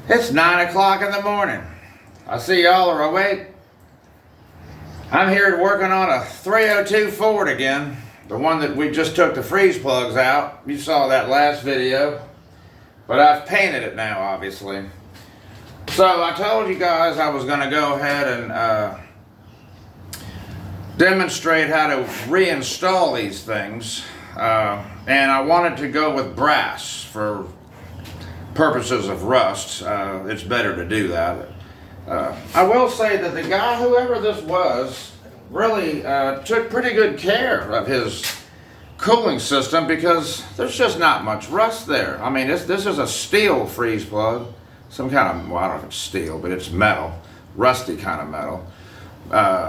It's 9 o'clock in the morning. I see y'all are awake. I'm here working on a 302 Ford again. The one that we just took the freeze plugs out. You saw that last video. But I've painted it now, obviously. So I told you guys I was going to go ahead and demonstrate how to reinstall these things. And I wanted to go with brass for purposes of rust. It's better to do that. I will say that the guy, whoever this was, really took pretty good care of his cooling system, because there's just not much rust there. I mean, this is a steel freeze plug, some kind of, well, I don't know if it's steel, but it's metal, rusty kind of metal.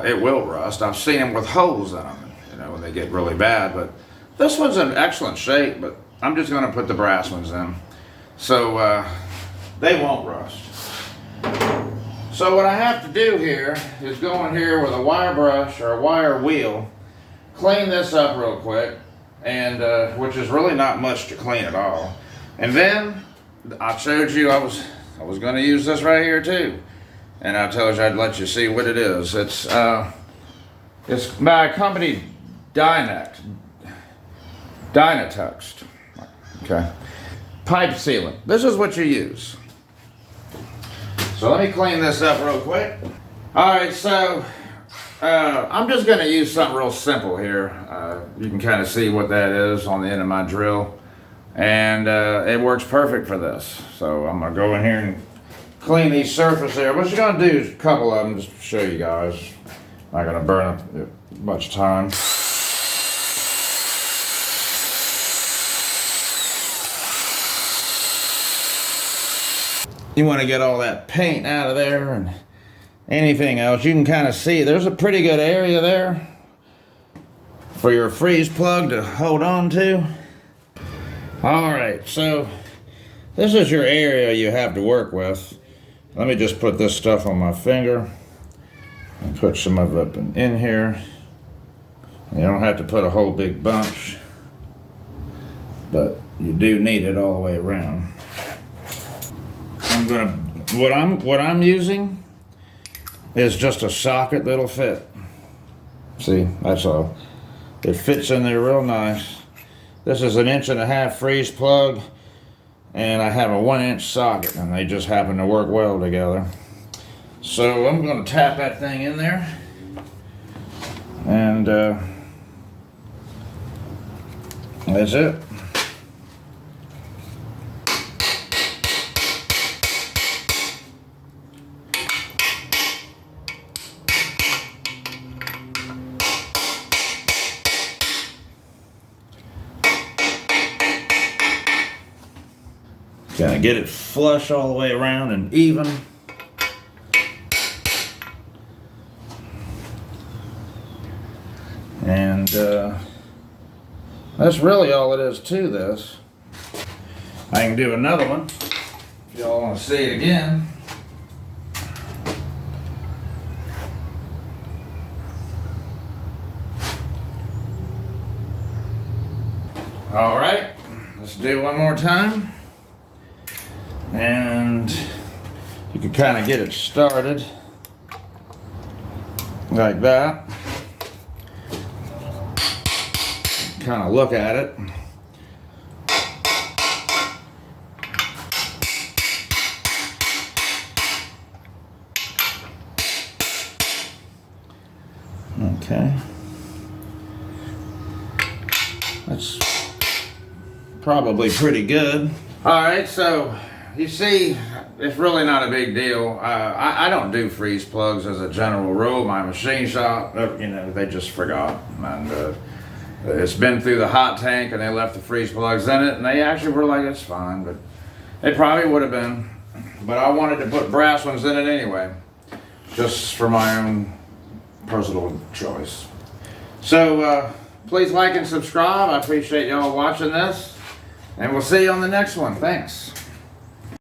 It will rust. I've seen them with holes in them, you know, when they get really bad. But this one's in excellent shape. But I'm just going to put the brass ones in, so they won't rust. So what I have to do here is go in here with a wire brush or a wire wheel, clean this up real quick, and which is really not much to clean at all. And then I showed you I was going to use this right here too, and I told you I'd let you see what it is. It's by a company Dynext. Okay, pipe sealant. This is what you use. So let me clean this up real quick. Alright, so I'm just going to use something real simple here. You can kind of see what that is on the end of my drill. And it works perfect for this. So I'm going to go in here and clean these surface there. What you're going to do is a couple of them just to show you guys. Not going to burn up much time. You want to get all that paint out of there and anything else. You can kind of see there's a pretty good area there for your freeze plug to hold on to. Alright, so this is your area you have to work with. Let me just put this stuff on my finger and put some of it in here. You don't have to put a whole big bunch, but you do need it all the way around. What I'm using is just a socket that'll fit. See, that's all. It fits in there real nice. This is an 1.5 inch freeze plug, and I have a 1-inch socket, and they just happen to work well together. So I'm going to tap that thing in there, and that's it. Gotta get it flush all the way around and even. And that's really all it is to this. I can do another one if y'all want to see it again. All right, let's do one more time. And you can kind of get it started like that. Kind of look at it. Okay. That's probably pretty good. All right, so you see, it's really not a big deal. I don't do freeze plugs as a general rule. My machine shop, you know, they just forgot. And it's been through the hot tank, and they left the freeze plugs in it, and they actually were like, it's fine, but it probably would have been. But I wanted to put brass ones in it anyway, just for my own personal choice. So please like and subscribe. I appreciate y'all watching this, and we'll see you on the next one. Thanks.